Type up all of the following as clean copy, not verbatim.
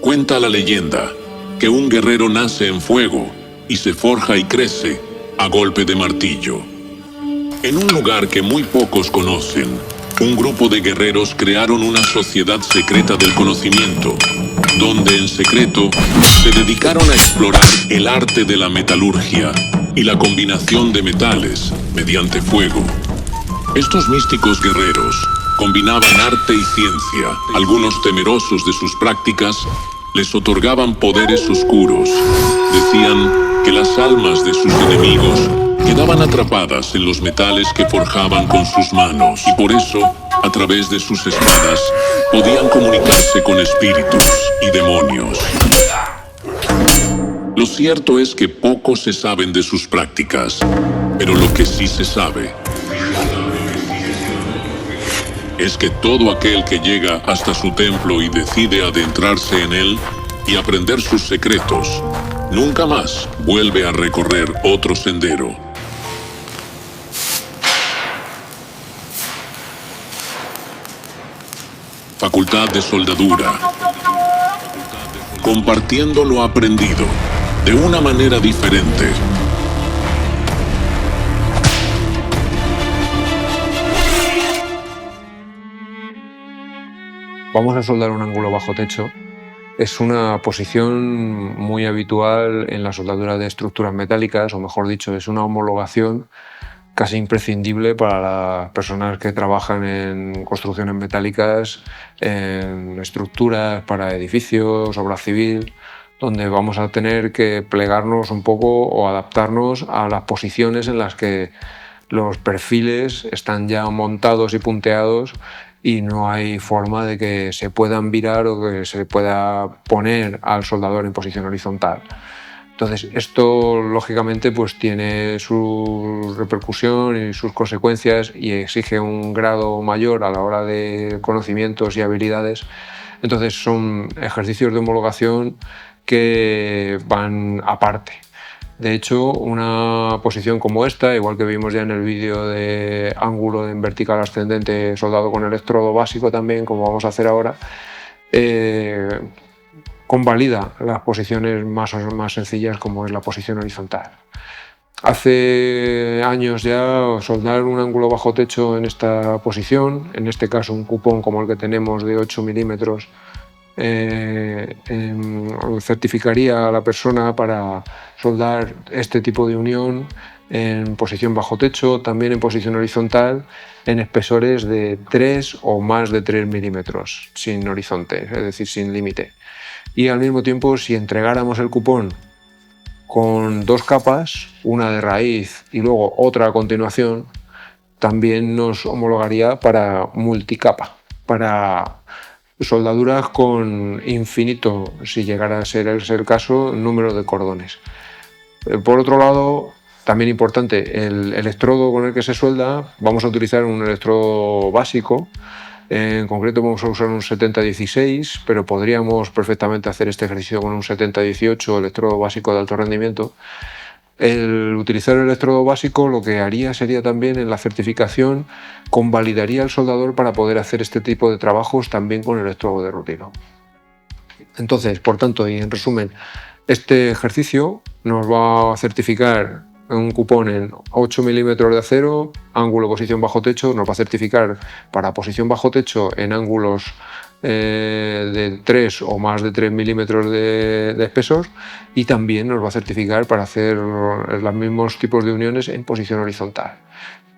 Cuenta la leyenda que un guerrero nace en fuego y se forja y crece a golpe de martillo. En un lugar que muy pocos conocen, un grupo de guerreros crearon una sociedad secreta del conocimiento, donde en secreto se dedicaron a explorar el arte de la metalurgia y la combinación de metales mediante fuego. Estos místicos guerreros combinaban arte y ciencia. Algunos, temerosos de sus prácticas, les otorgaban poderes oscuros. Decían que las almas de sus enemigos quedaban atrapadas en los metales que forjaban con sus manos, y por eso, a través de sus espadas, podían comunicarse con espíritus y demonios. Lo cierto es que poco se saben de sus prácticas, pero lo que sí se sabe es que todo aquel que llega hasta su templo y decide adentrarse en él y aprender sus secretos, nunca más vuelve a recorrer otro sendero. Facultad de Soldadura. Compartiendo lo aprendido de una manera diferente. Vamos a soldar un ángulo bajo techo. Es una posición muy habitual en la soldadura de estructuras metálicas, o mejor dicho, es una homologación casi imprescindible para las personas que trabajan en construcciones metálicas, en estructuras para edificios, obra civil, donde vamos a tener que plegarnos un poco o adaptarnos a las posiciones en las que los perfiles están ya montados y punteados y no hay forma de que se puedan virar o que se pueda poner al soldador en posición horizontal. Entonces, esto lógicamente pues tiene su repercusión y sus consecuencias y exige un grado mayor a la hora de conocimientos y habilidades. Entonces, son ejercicios de homologación que van aparte. De hecho, una posición como esta, igual que vimos ya en el vídeo de ángulo en vertical ascendente soldado con electrodo básico también, como vamos a hacer ahora, convalida las posiciones más sencillas como es la posición horizontal. Hace años ya soldar un ángulo bajo techo en esta posición, en este caso un cupón como el que tenemos de 8 milímetros, certificaría a la persona para soldar este tipo de unión en posición bajo techo, también en posición horizontal, en espesores de 3 o más de 3 milímetros, sin horizonte, es decir, sin límite. Y al mismo tiempo, si entregáramos el cupón con 2 capas, una de raíz y luego otra a continuación, también nos homologaría para multicapa, para soldaduras con infinito, si llegara a ser el caso, número de cordones. Por otro lado, también importante, el electrodo con el que se suelda, vamos a utilizar un electrodo básico. En concreto vamos a usar un 70-16, pero podríamos perfectamente hacer este ejercicio con un 70-18, electrodo básico de alto rendimiento. El utilizar el electrodo básico lo que haría sería también en la certificación convalidaría al soldador para poder hacer este tipo de trabajos también con el electrodo de rutilo. Entonces, por tanto, y en resumen, este ejercicio nos va a certificar un cupón en 8 milímetros de acero, ángulo posición bajo techo, nos va a certificar para posición bajo techo en ángulos de 3 o más de 3 milímetros de espesor, y también nos va a certificar para hacer los mismos tipos de uniones en posición horizontal,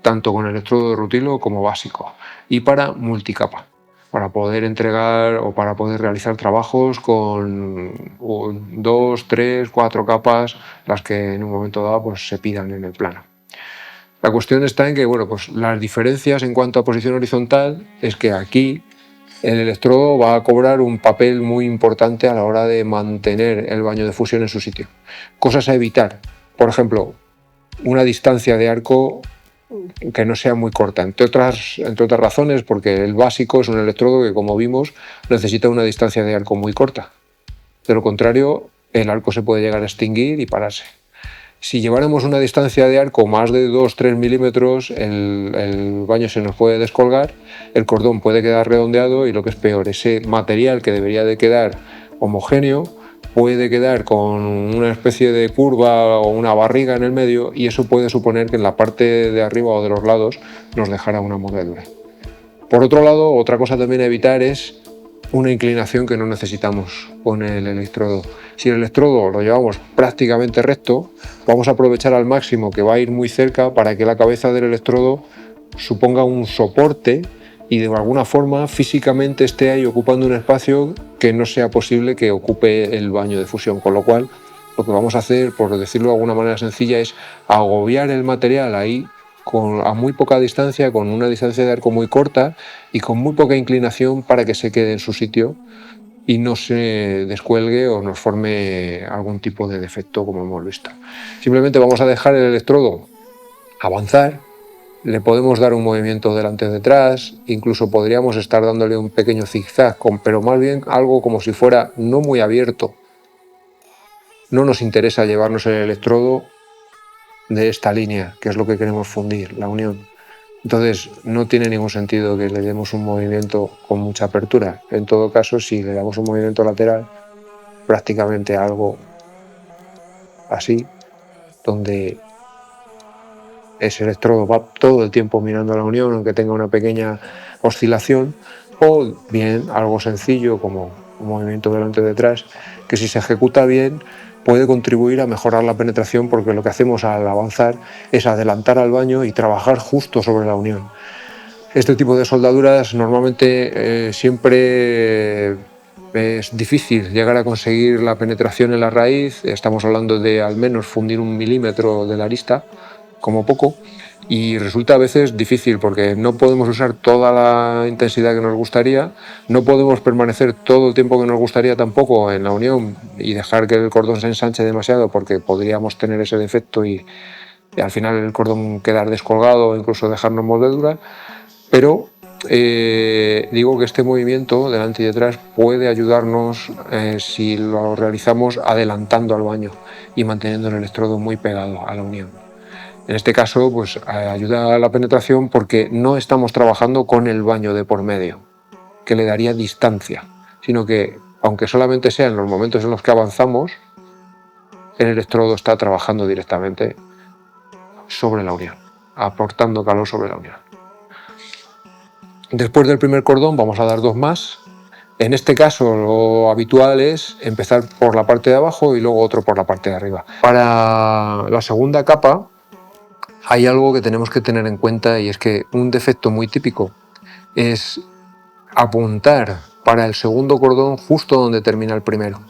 tanto con electrodo de rutilo como básico, y para multicapa, para poder entregar o para poder realizar trabajos con 2, 3, 4 capas, las que en un momento dado pues, se pidan en el plano. La cuestión está en que bueno, pues, las diferencias en cuanto a posición horizontal es que aquí el electrodo va a cobrar un papel muy importante a la hora de mantener el baño de fusión en su sitio. Cosas a evitar, por ejemplo, una distancia de arco que no sea muy corta, entre otras razones porque el básico es un electrodo que, como vimos, necesita una distancia de arco muy corta. De lo contrario, el arco se puede llegar a extinguir y pararse. Si lleváramos una distancia de arco más de 2-3 milímetros, el baño se nos puede descolgar, el cordón puede quedar redondeado y, lo que es peor, ese material que debería de quedar homogéneo, puede quedar con una especie de curva o una barriga en el medio, y eso puede suponer que en la parte de arriba o de los lados nos dejara una mordedura. Por otro lado, otra cosa también a evitar es una inclinación que no necesitamos con el electrodo. Si el electrodo lo llevamos prácticamente recto, vamos a aprovechar al máximo que va a ir muy cerca para que la cabeza del electrodo suponga un soporte y de alguna forma físicamente esté ahí ocupando un espacio que no sea posible que ocupe el baño de fusión, con lo cual lo que vamos a hacer, por decirlo de alguna manera sencilla, es agobiar el material ahí a muy poca distancia, con una distancia de arco muy corta y con muy poca inclinación para que se quede en su sitio y no se descuelgue o nos forme algún tipo de defecto, como hemos visto. Simplemente vamos a dejar el electrodo avanzar, le podemos dar un movimiento delante-detrás, incluso podríamos estar dándole un pequeño zigzag, pero más bien algo como si fuera no muy abierto. No nos interesa llevarnos el electrodo de esta línea, que es lo que queremos fundir, la unión. Entonces no tiene ningún sentido que le demos un movimiento con mucha apertura. En todo caso, si le damos un movimiento lateral, prácticamente algo así, donde ese electrodo va todo el tiempo mirando la unión, aunque tenga una pequeña oscilación, o bien algo sencillo como un movimiento delante-detrás, que si se ejecuta bien puede contribuir a mejorar la penetración, porque lo que hacemos al avanzar es adelantar al baño y trabajar justo sobre la unión. Este tipo de soldaduras normalmente siempre es difícil llegar a conseguir la penetración en la raíz. Estamos hablando de al menos fundir 1 milímetro de la arista, como poco, y resulta a veces difícil porque no podemos usar toda la intensidad que nos gustaría, no podemos permanecer todo el tiempo que nos gustaría tampoco en la unión y dejar que el cordón se ensanche demasiado, porque podríamos tener ese defecto y al final el cordón quedar descolgado o incluso dejarnos mordedura. Pero digo que este movimiento delante y detrás puede ayudarnos si lo realizamos adelantando al baño y manteniendo el electrodo muy pegado a la unión. En este caso, pues ayuda a la penetración porque no estamos trabajando con el baño de por medio, que le daría distancia, sino que, aunque solamente sea en los momentos en los que avanzamos, el electrodo está trabajando directamente sobre la unión, aportando calor sobre la unión. Después del primer cordón vamos a dar 2 más. En este caso lo habitual es empezar por la parte de abajo y luego otro por la parte de arriba. Para la segunda capa hay algo que tenemos que tener en cuenta, y es que un defecto muy típico es apuntar para el segundo cordón justo donde termina el primero.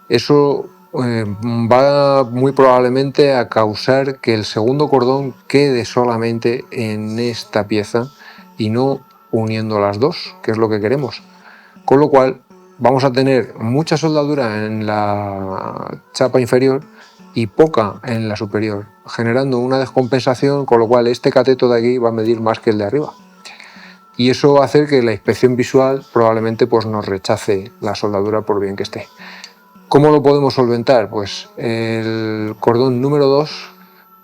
Eso va muy probablemente a causar que el segundo cordón quede solamente en esta pieza y no uniendo las dos, que es lo que queremos. Con lo cual vamos a tener mucha soldadura en la chapa inferior y poca en la superior, generando una descompensación, con lo cual este cateto de aquí va a medir más que el de arriba. Y eso va a hacer que la inspección visual probablemente pues, nos rechace la soldadura por bien que esté. ¿Cómo lo podemos solventar? Pues el cordón número 2,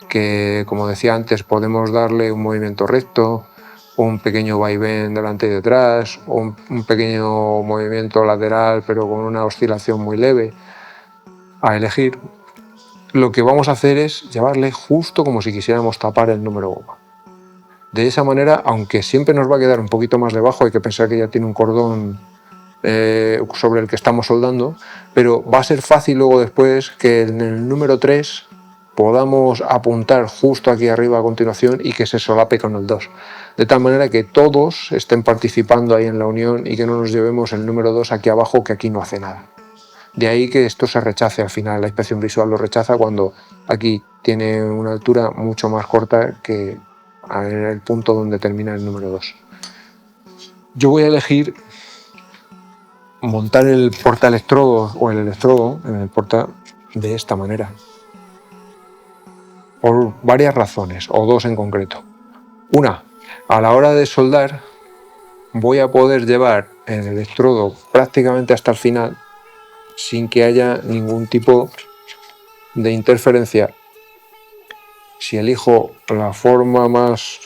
que como decía antes podemos darle un movimiento recto, un pequeño vaivén delante y detrás, o un pequeño movimiento lateral pero con una oscilación muy leve, a elegir. Lo que vamos a hacer es llevarle justo como si quisiéramos tapar el número goma. De esa manera, aunque siempre nos va a quedar un poquito más debajo, hay que pensar que ya tiene un cordón sobre el que estamos soldando, pero va a ser fácil luego después que en el número 3 podamos apuntar justo aquí arriba a continuación y que se solape con el 2, de tal manera que todos estén participando ahí en la unión y que no nos llevemos el número 2 aquí abajo, que aquí no hace nada. De ahí que esto se rechace al final, la inspección visual lo rechaza cuando aquí tiene una altura mucho más corta que en el punto donde termina el número 2. Yo voy a elegir montar el portaelectrodo o el electrodo en el porta de esta manera, por varias razones, o 2 en concreto. Una, a la hora de soldar voy a poder llevar el electrodo prácticamente hasta el final sin que haya ningún tipo de interferencia. Si elijo la forma más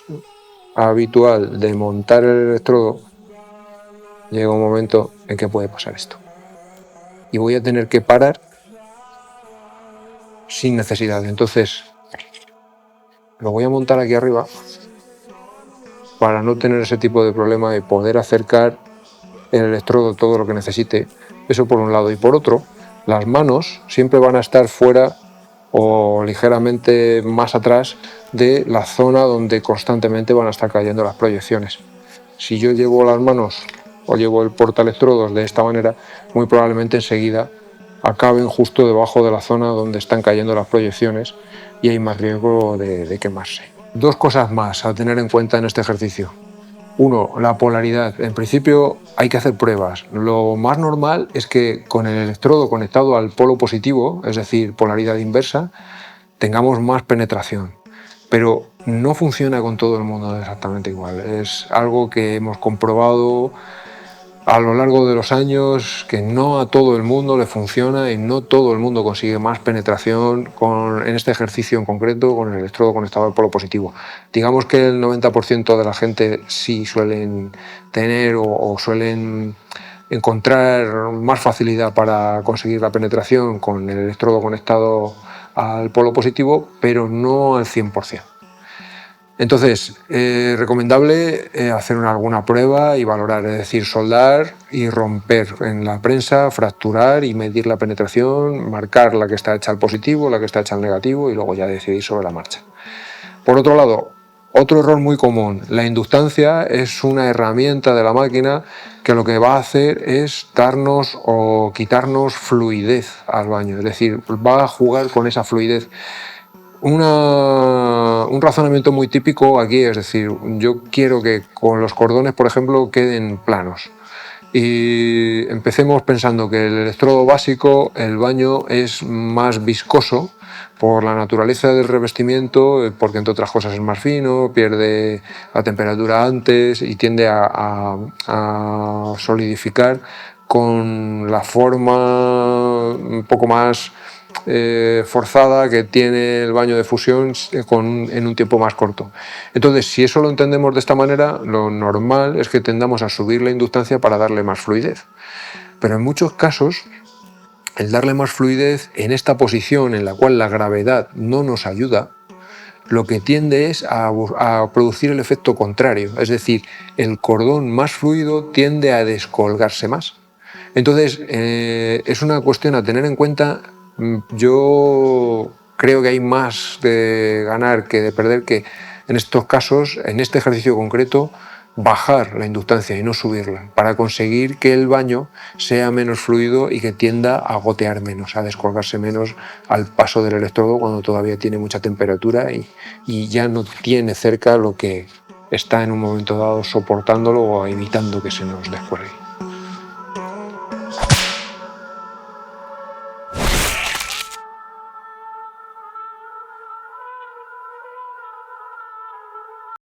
habitual de montar el electrodo, llega un momento en que puede pasar esto. y voy a tener que parar sin necesidad. Entonces lo voy a montar aquí arriba para no tener ese tipo de problema de poder acercar el electrodo todo lo que necesite. Eso por un lado. Y por otro, las manos siempre van a estar fuera o ligeramente más atrás de la zona donde constantemente van a estar cayendo las proyecciones. Si yo llevo las manos o llevo el portaelectrodos de esta manera, muy probablemente enseguida acaben justo debajo de la zona donde están cayendo las proyecciones y hay más riesgo de quemarse. Dos cosas más a tener en cuenta en este ejercicio. Uno, la polaridad. En principio hay que hacer pruebas. Lo más normal es que con el electrodo conectado al polo positivo, es decir, polaridad inversa, tengamos más penetración. Pero no funciona con todo el mundo exactamente igual. Es algo que hemos comprobado a lo largo de los años, que no a todo el mundo le funciona y no todo el mundo consigue más penetración en este ejercicio en concreto con el electrodo conectado al polo positivo. Digamos que el 90% de la gente sí suelen tener o suelen encontrar más facilidad para conseguir la penetración con el electrodo conectado al polo positivo, pero no al 100%. Entonces, recomendable hacer alguna prueba y valorar, es decir, soldar y romper en la prensa, fracturar y medir la penetración, marcar la que está hecha al positivo, la que está hecha al negativo y luego ya decidir sobre la marcha. Por otro lado, otro error muy común, la inductancia es una herramienta de la máquina que lo que va a hacer es darnos o quitarnos fluidez al baño, es decir, va a jugar con esa fluidez. Un razonamiento muy típico aquí, es decir, yo quiero que con los cordones, por ejemplo, queden planos. Y empecemos pensando que el electrodo básico, el baño, es más viscoso por la naturaleza del revestimiento, porque entre otras cosas es más fino, pierde la temperatura antes y tiende a solidificar con la forma un poco más forzada que tiene el baño de fusión en un tiempo más corto. Entonces, si eso lo entendemos de esta manera, lo normal es que tendamos a subir la inductancia para darle más fluidez. Pero en muchos casos, el darle más fluidez en esta posición en la cual la gravedad no nos ayuda, lo que tiende es a producir el efecto contrario, es decir, el cordón más fluido tiende a descolgarse más. Entonces, es una cuestión a tener en cuenta. Yo creo que hay más de ganar que de perder, que en estos casos, en este ejercicio concreto, bajar la inductancia y no subirla para conseguir que el baño sea menos fluido y que tienda a gotear menos, a descolgarse menos al paso del electrodo cuando todavía tiene mucha temperatura y ya no tiene cerca lo que está en un momento dado soportándolo o evitando que se nos descuelgue.